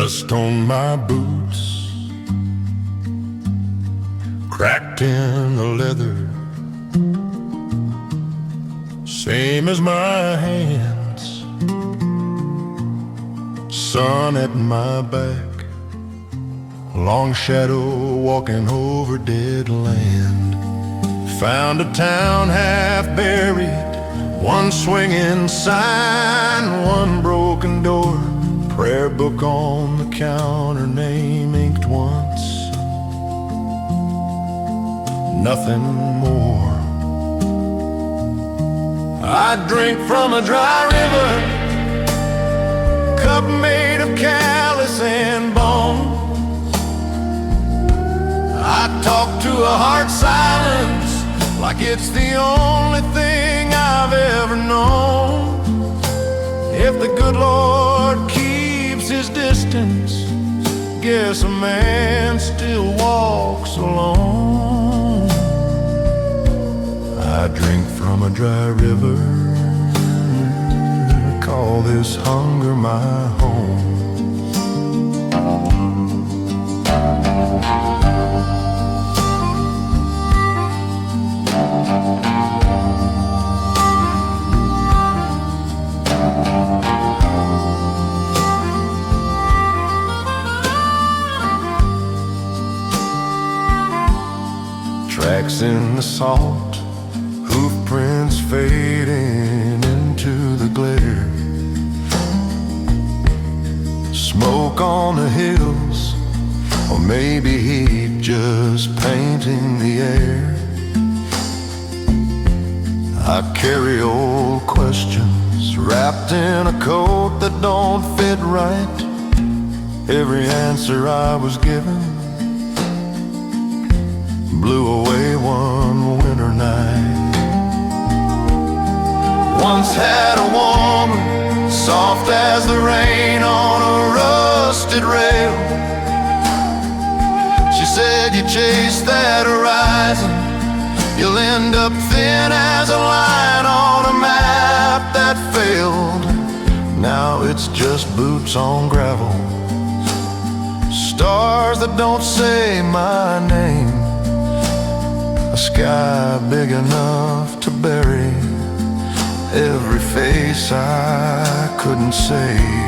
Dust on my boots, cracked in the leather, same as my hands. Sun at my back, long shadow walking over dead land. Found a town half buried, one swinging sign, one broken door, prayer book on the counter, name inked once, nothing more. I drink from a dry river, cup made of callous and bone. I talk to a heart silence like it's the only thing I've ever known. If the good Lord keeps his distance, guess a man still walks alone. I drink from a dry river, call this hunger my home. Tracks in the salt, hoof prints fading into the glitter. Smoke on the hills, or maybe heat just painting the air. I carry old questions wrapped in a coat that don't fit right. Every answer I was given blew away one winter night. Once had a woman, soft as the rain on a rusted rail. She said, you chase that horizon, you'll end up thin as a line on a map that failed. Now it's just boots on gravel, stars that don't say my name, a sky big enough to bury every face I couldn't save.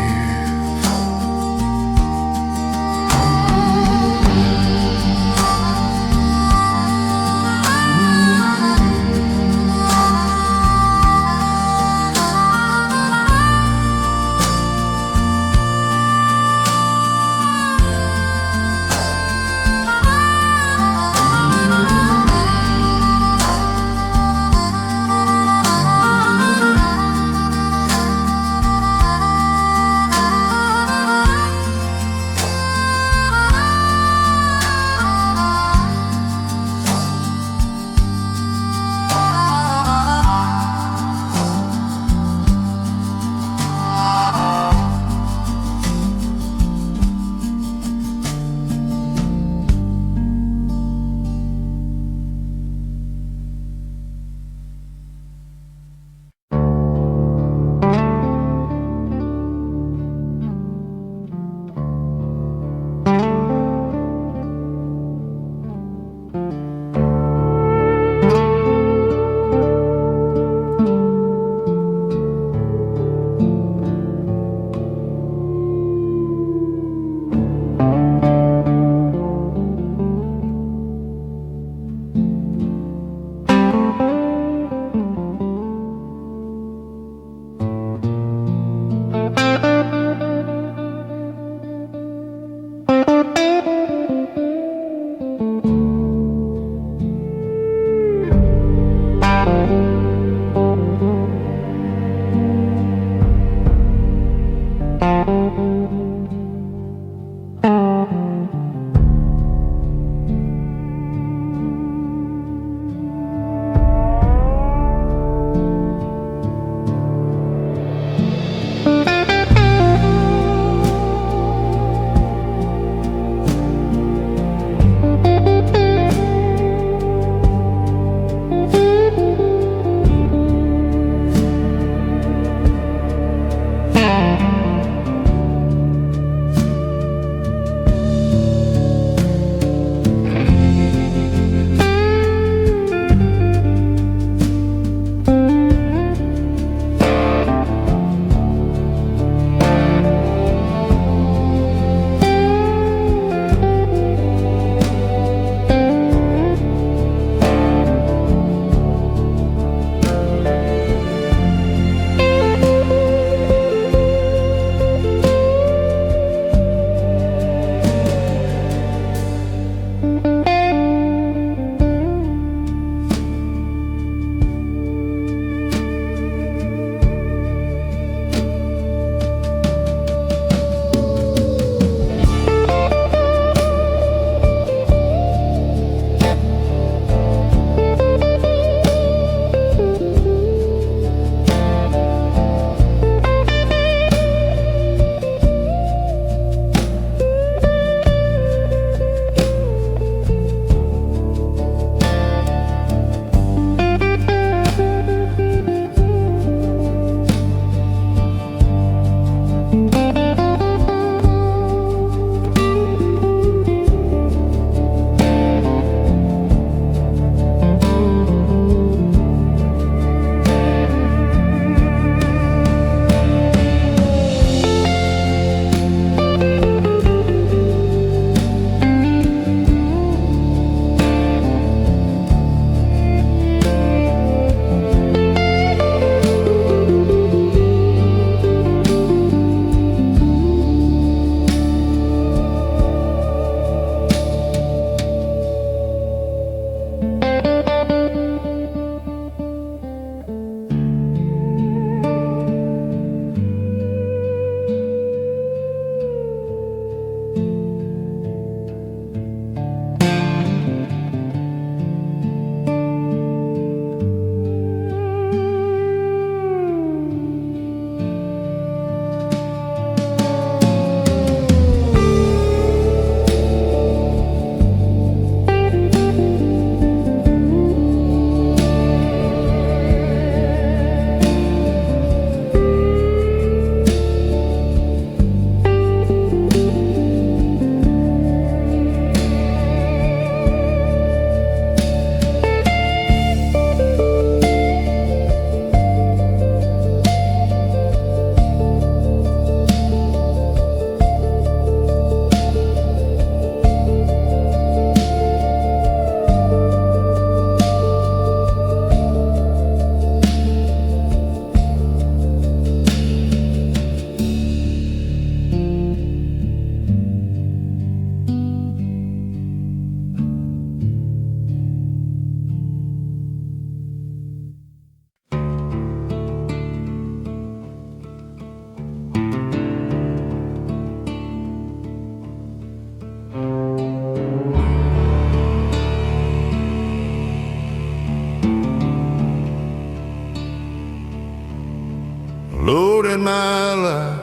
loaded my life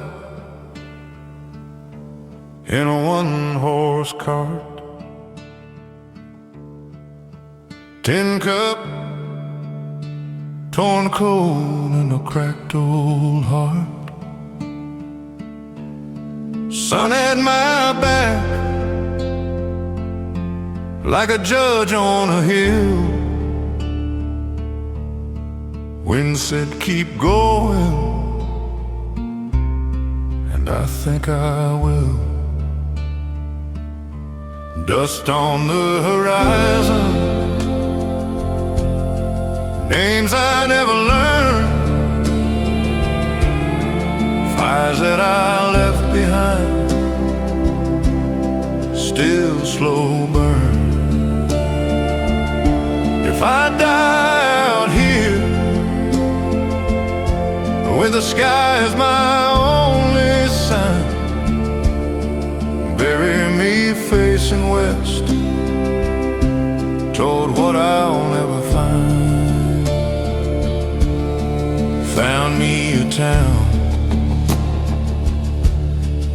in a one-horse cart, tin cup, torn coat, and a cracked old heart. Sun at my back like a judge on a hill. Wind said keep going, and I think I will. Dust on the horizon, names I never learned, fires that I left behind, still slow burn. If I die out here with the sky as my only sign, bury me facing west toward what I'll never find. Found me a town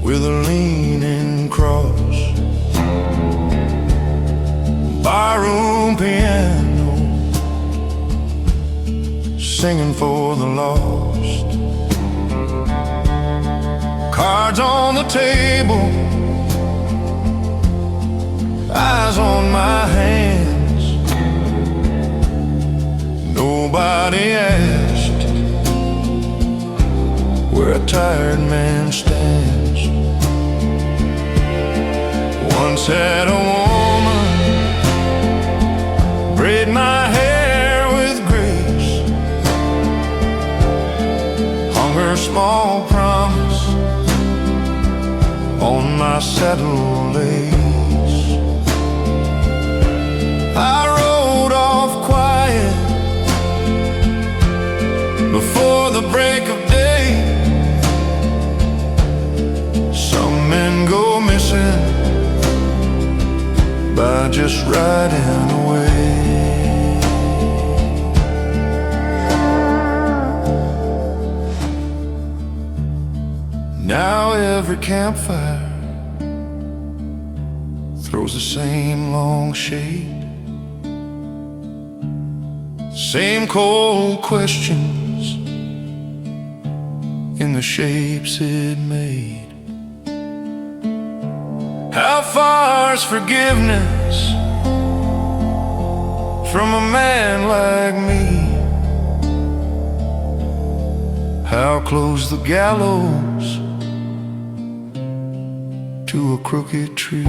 with a leaning cross, barroom piano, singing for the lost. Cards on the table, eyes on my hands. Nobody asked where a tired man stands. Once had a woman braid my hair with grace, hung her small promise on my saddle lace. I rode off quiet before the break of day. Some men go missing by just riding away. Now every campfire throws the same long shade, same cold questions in the shapes it made. How far's forgiveness from a man like me? How close the gallows to a crooked tree?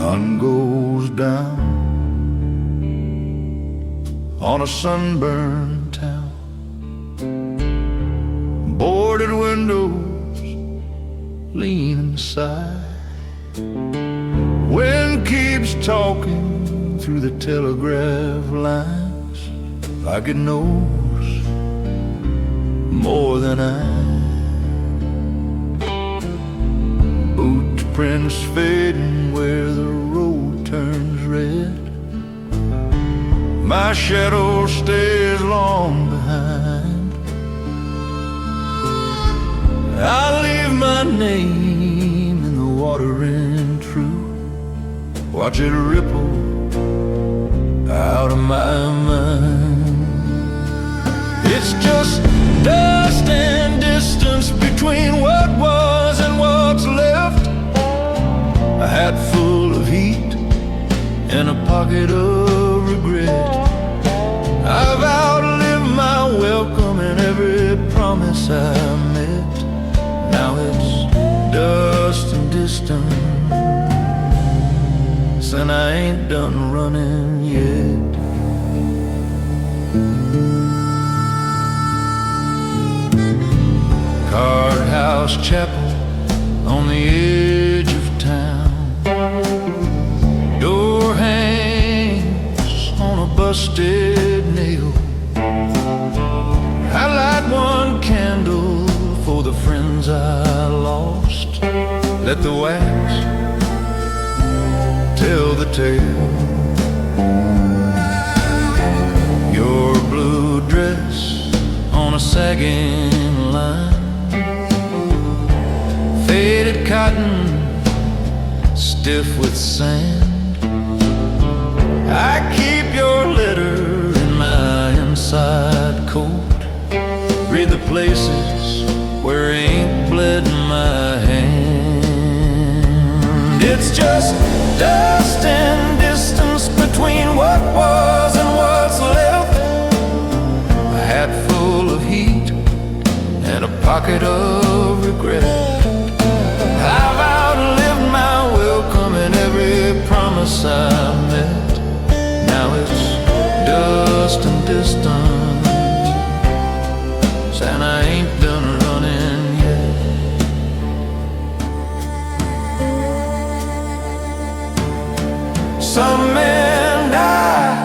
sun goes down on a sunburned town. Boarded windows lean inside. Wind keeps talking through the telegraph lines like it knows more than I. Boot prints fading where the road turns red. My shadow stays long behind. I leave my name in the water in true. Watch it ripple out of my mind. It's just dust and distance between what was and what's left. A hat full of heat and a pocket of regret. I've outlived my welcome and every promise I met. Now it's dust and distance, and I ain't done running yet. Card house chapel on the edge of town. Door hangs on a busted nail. I light one candle for the friends I lost. Let the wax tell the tale. Your blue dress on a sagging line. Faded cotton, stiff with sand. I keep your letter in my inside coat. Read the places where ink bled in my hand. It's just dust and distance between what was and what's left. A hat full of heat and a pocket of regret. I've outlived my welcome and every promise I met. Now it's dust and distance, and I ain't done running yet. Some men die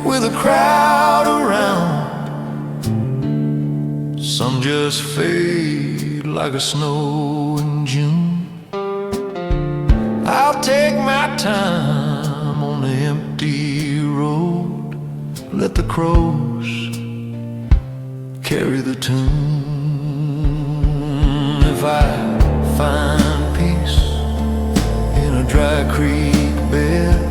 with a crowd around. Some just fade like a snow in June. I'll take my time on the empty road. Let the crows carry the tune. If I find peace in a dry creek bed,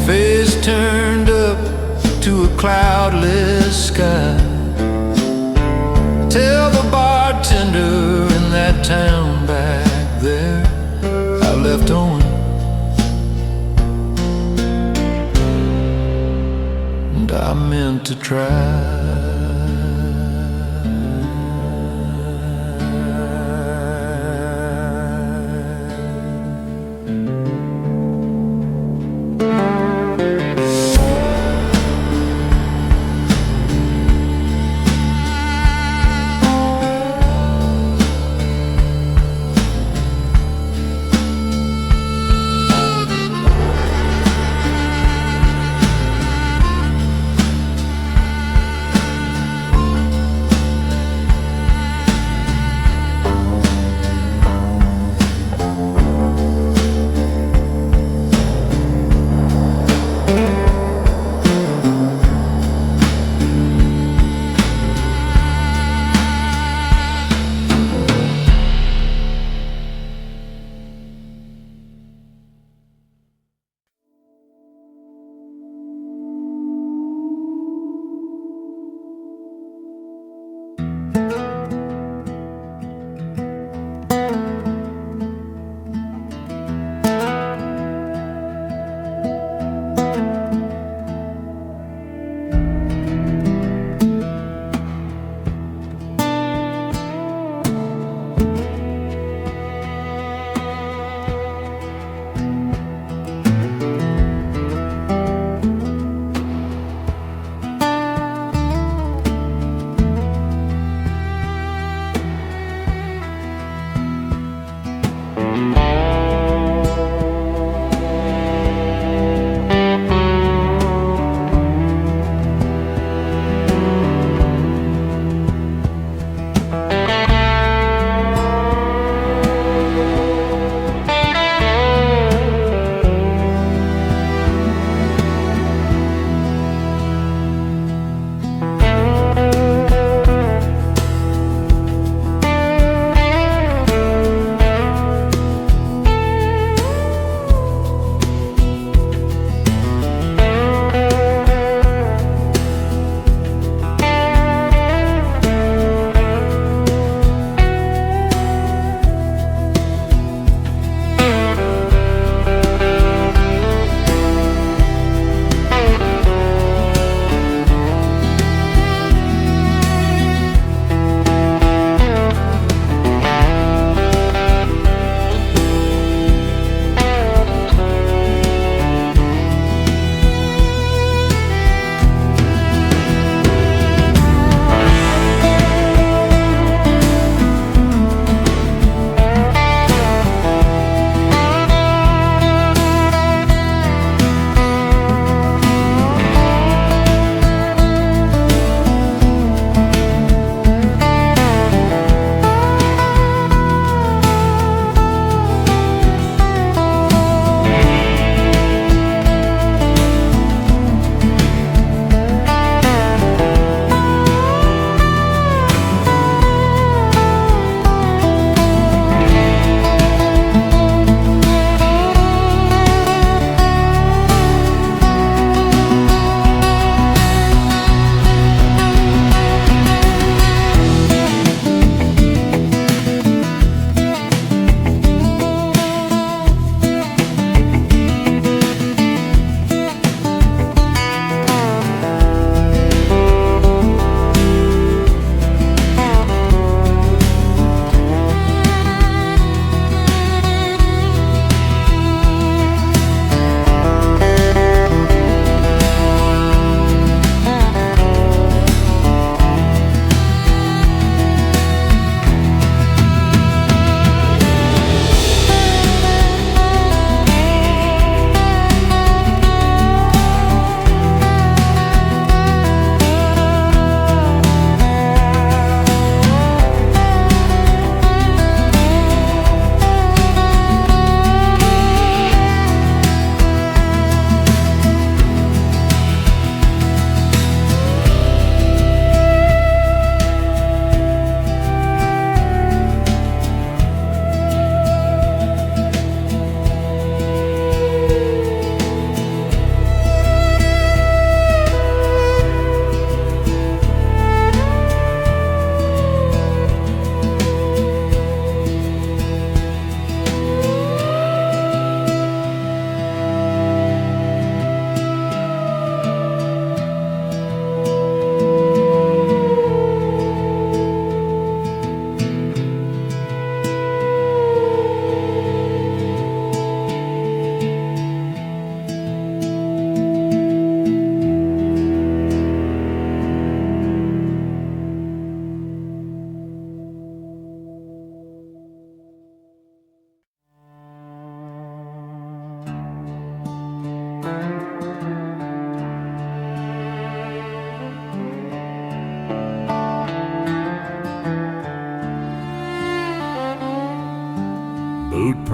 face turned up to a cloudless sky, tell the bartender in that town back there I left on, and I meant to try.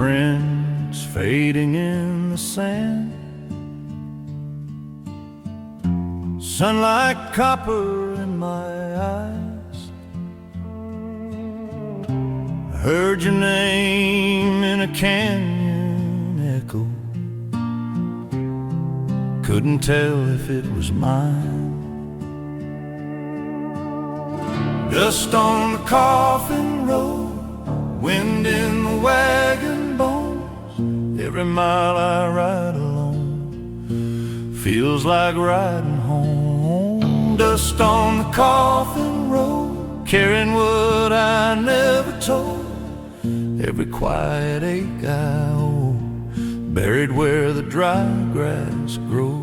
footprints fading in the sand. Sunlight copper in my eyes. I heard your name in a canyon echo. Couldn't tell if it was mine. Dust on the coffin road, wind in the wagon bones. Every mile I ride alone feels like riding home. Dust on the coffin road, carrying what I never told. Every quiet ache I owe, buried where the dry grass grows.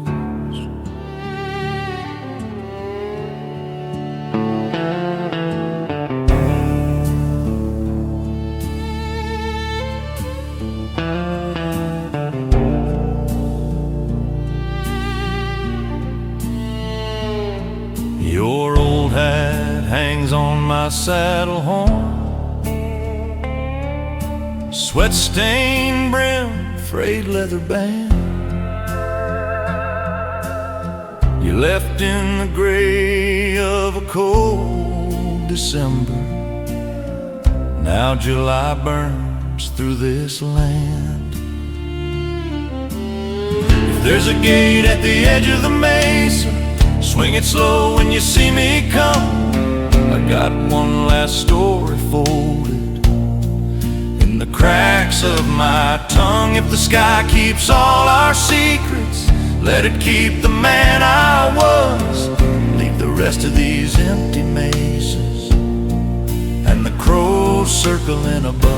Your old hat hangs on my saddle horn, sweat-stained brim, frayed leather band. You left in the gray of a cold December. Now July burns through this land. If there's a gate at the edge of the mesa, swing it slow when you see me come. I got one last story folded in the cracks of my tongue. If the sky keeps all our secrets, let it keep the man I was. Leave the rest of these empty mesas and the crows circling above.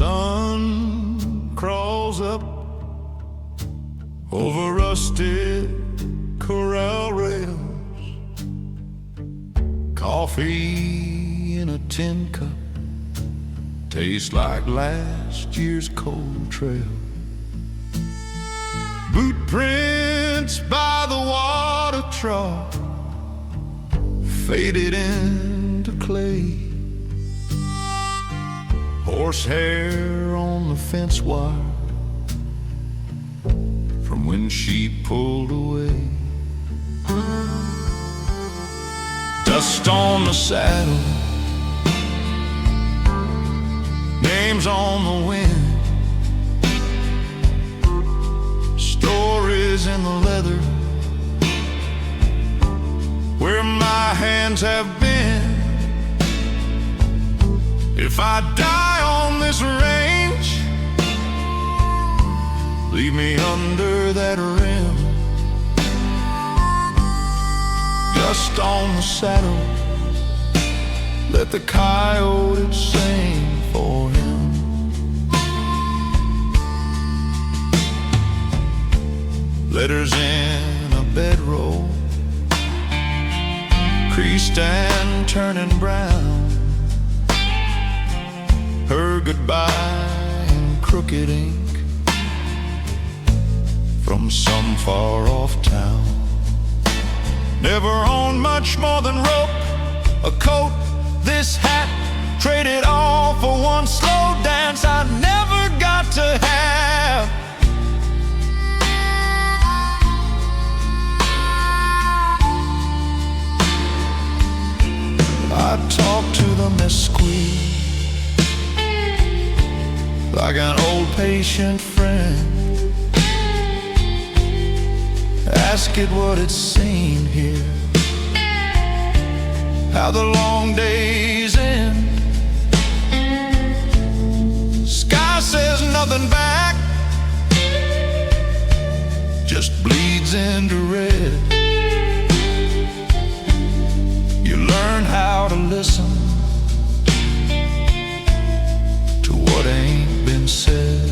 sun crawls up over rusted corral rails. Coffee in a tin cup tastes like last year's cold trail. Boot prints by the water trough faded into clay. Horsehair on the fence wire from when she pulled away. Dust on the saddle, names on the wind, stories in the leather where my hands have been. If I die on this range, leave me under that rim. Dust on the saddle, let the coyote sing for him. Letters in a bedroll, creased and turning brown. Her goodbye in crooked ink from some far off town. Never owned much more than rope, a coat, this hat, traded all for one slow dance I never got to have. I talk to the mesquite like an old patient friend. Ask it what it's seen here, how the long days end. Sky says nothing back, just bleeds into red. You learn how to listen to what ain't been said.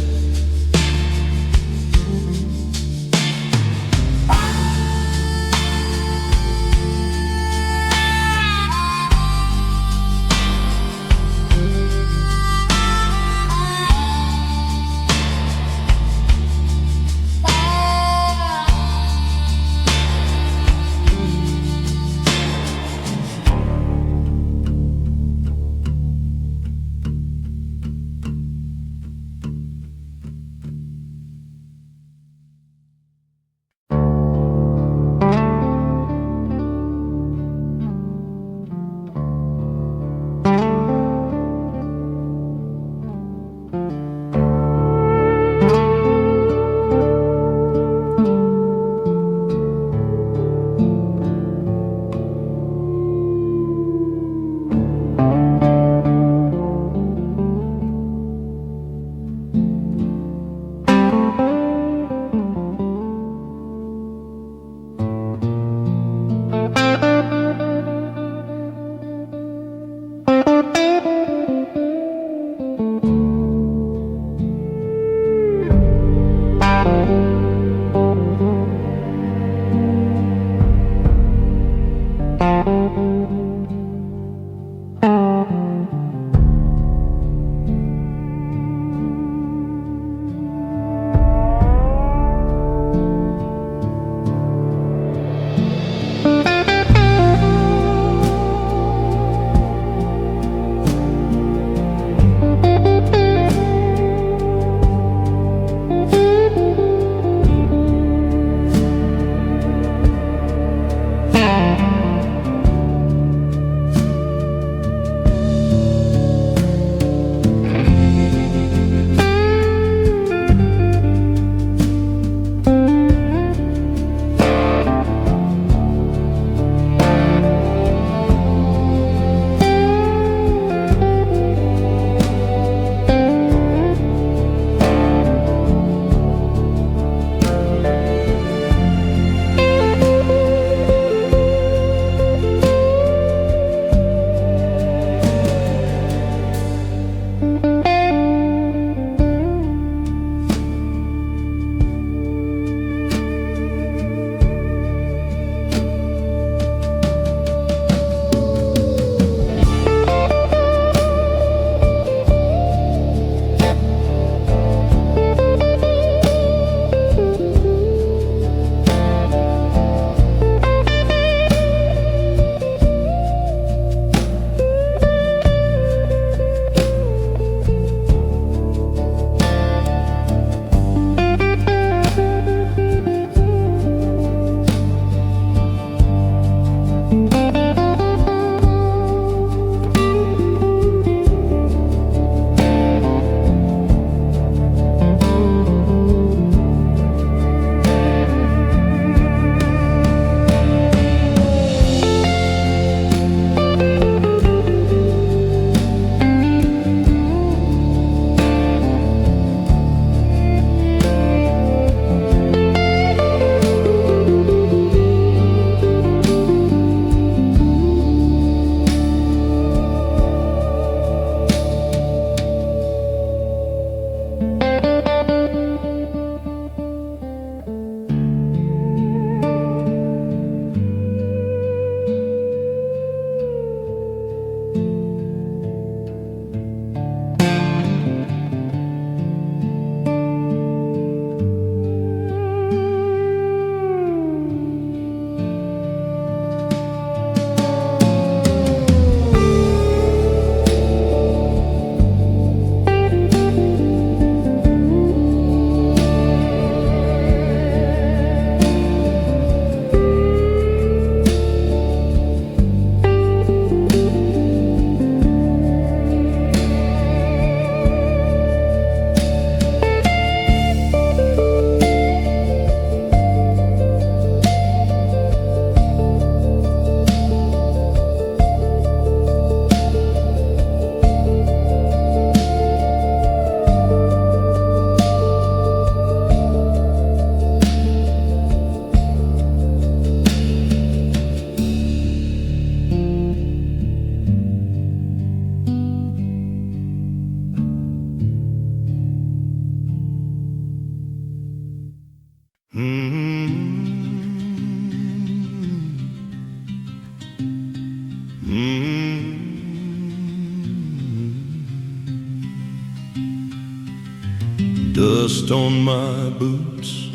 Dust on my boots,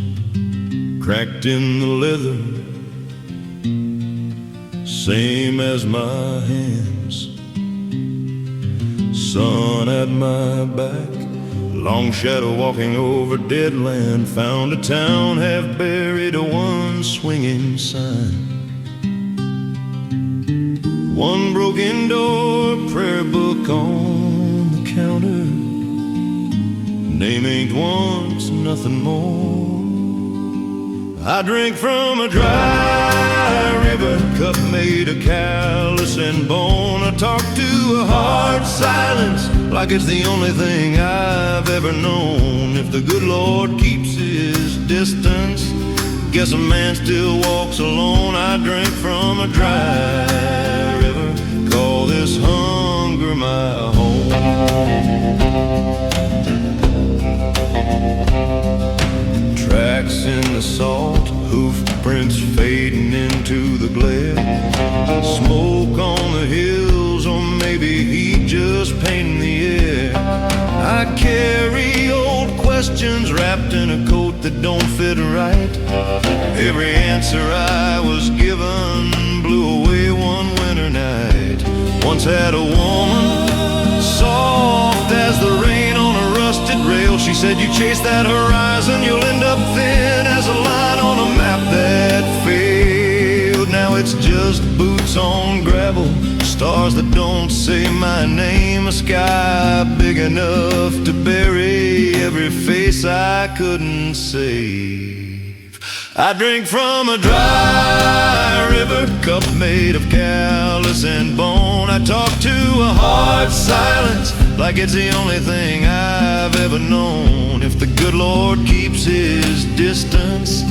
cracked in the leather, same as my hands. Sun at my back, long shadow walking over dead land. Found a town half buried, a one swinging sign. One broken door, prayer book on the counter. Name ain't once, nothing more. I drink from a dry river, cup made of callus and bone. I talk to a hard silence, like it's the only thing I've ever known. If the good Lord keeps his distance, guess a man still walks alone. I drink from a dry river, call this hunger my home. Tracks in the salt, hoof prints fading into the glare. Smoke on the hills, or maybe heat just painting the air. I carry old questions wrapped in a coat that don't fit right. Every answer I was given blew away one winter night. Once had a woman, soft as the rain on a rusted rail. She said, you chase that horizon, you'll end up thin as a line on a map that failed. Now it's just boots on gravel, stars that don't say my name, a sky big enough to bury every face I couldn't save. I drink from a dry river, cup made of callus and bone. I talk to a hard silence, like it's the only thing I've ever known. If the good Lord keeps his distance,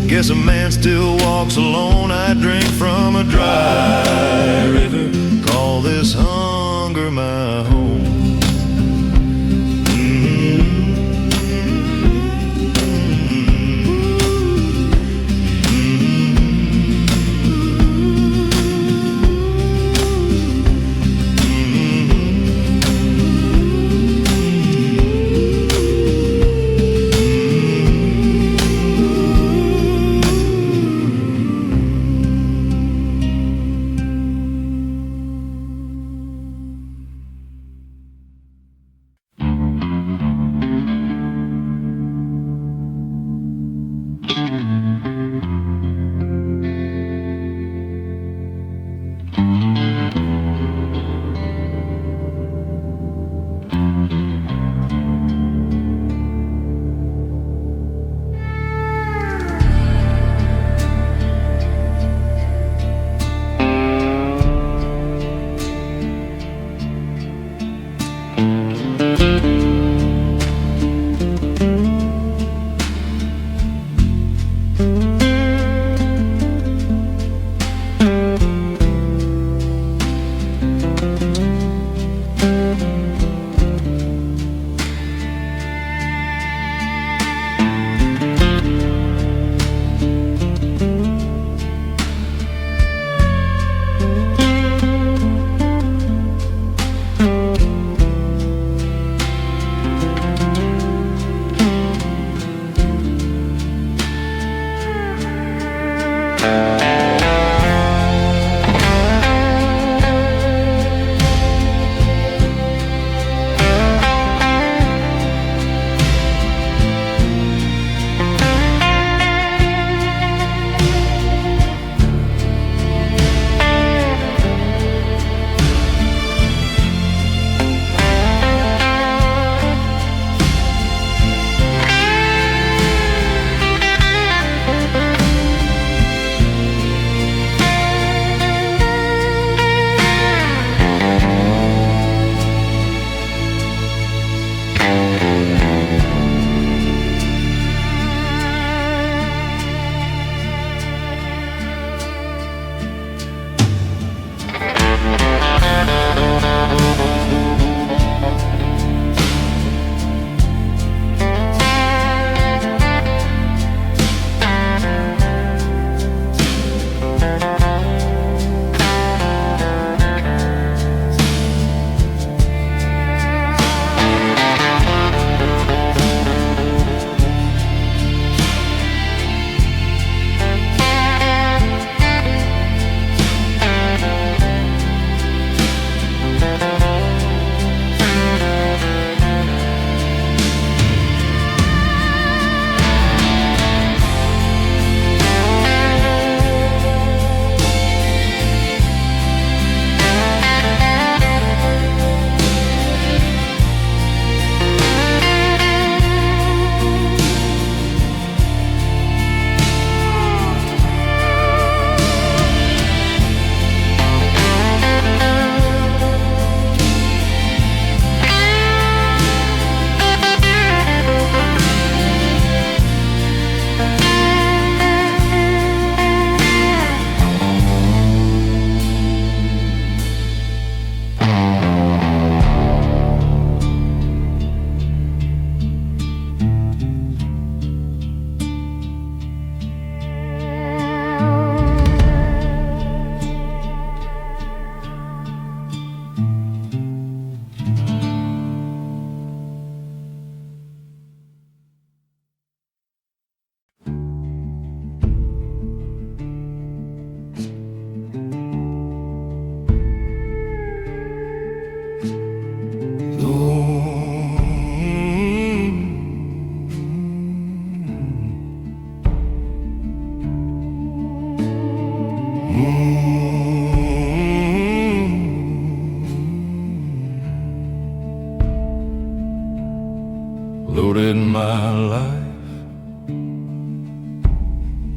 guess a man still walks alone. I drink from a dry river, call this hunger my home.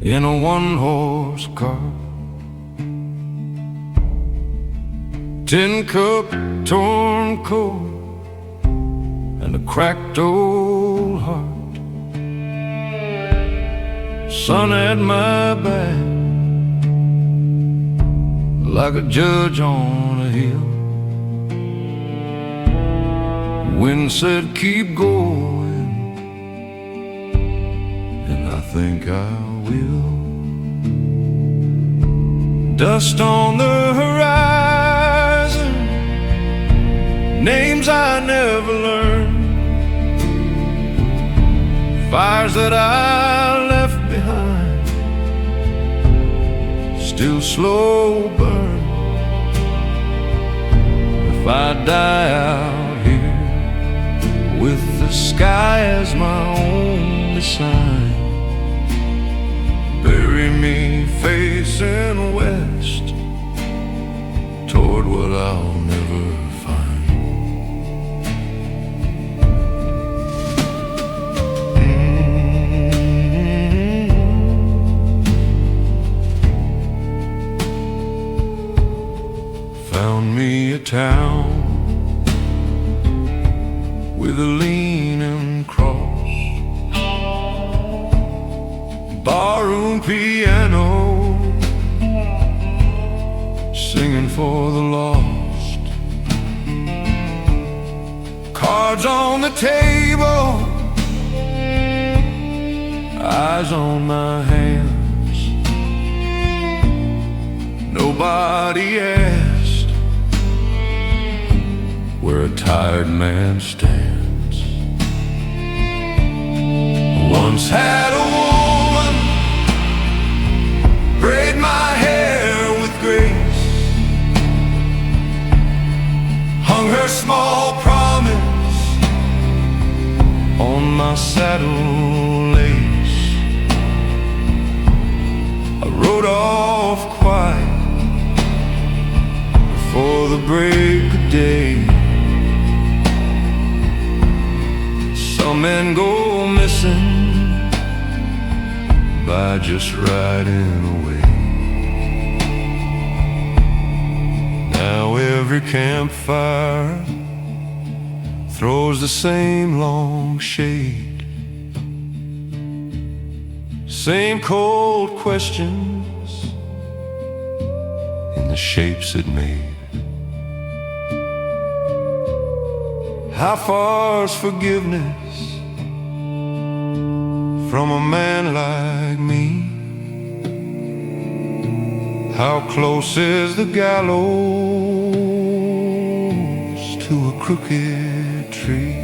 in a one-horse cart. Tin cup, torn coat, and a cracked old heart. Sun at my back, like a judge on a hill. Wind said keep going, and I think I will. Dust on the horizon, names I never learned, fires that I left behind, still slow burn. If I die out here with the sky as my only sign, bury me facing west toward what I'll never find. Found me a town with a leaning cross, barroom piano, singing for the lost. Cards on the table, eyes on my hands. Nobody asked where a tired man stands. Once had a woman braid my hair with grace, hung her small promise on my saddle lace. I rode off quiet before the break of day. Some men go missing by just riding away. Now every campfire throws the same long shade, same cold questions in the shapes it made. How far's forgiveness from a man like me? How close is the gallows to a crooked tree?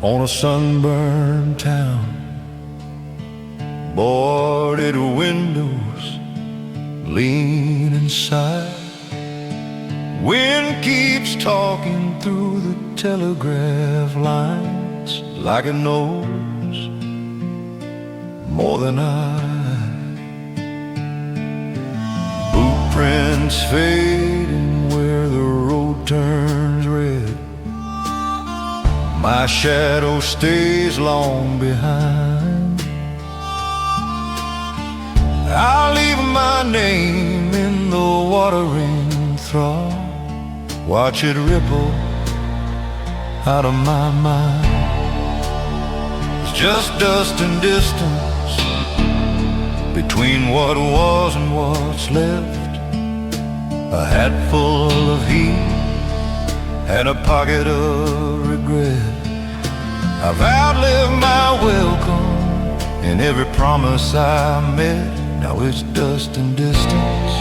on a sunburned town. Boarded windows lean inside. Wind keeps talking through the telegraph lines like it knows more than I. Boot prints fading where the road turns red. My shadow stays long behind. I'll leave my name in the watering trough. Watch it ripple out of my mind. It's just dust and distance between what was and what's left. A hatful of heat and a pocket of regret. I've outlived my welcome and every promise I made. Now it's dust and distance,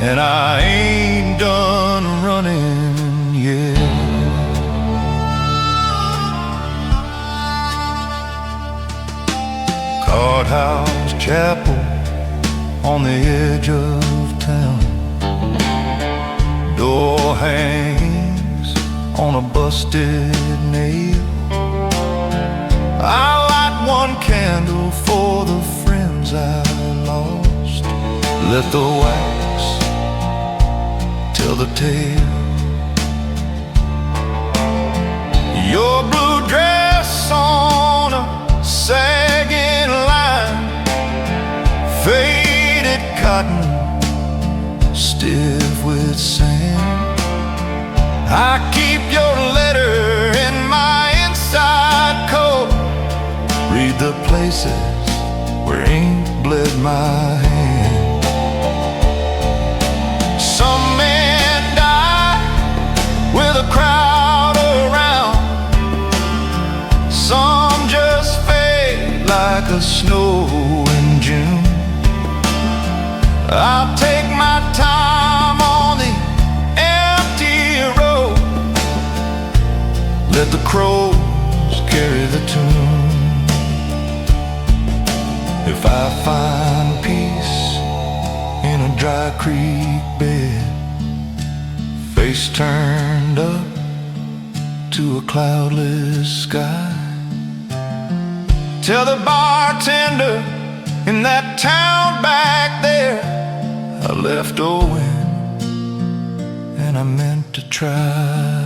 and I ain't done running yet. Courthouse chapel on the edge of town. Door hangs on a busted nail. I light one candle for the friends I lost. Let the wax tell the tale. Your blue dress on a sagging line, faded cotton stiff with sand. I keep your letter in my inside coat. Read the places where ink bled my hand. Some men die with a crowd around. Some just fade like a snow in June. I'll take my time on the empty road. Let the crows carry the tune. If I find peace in a dry creek bed, face turned up to a cloudless sky, tell the bartender in that town back there I left Owen and I meant to try.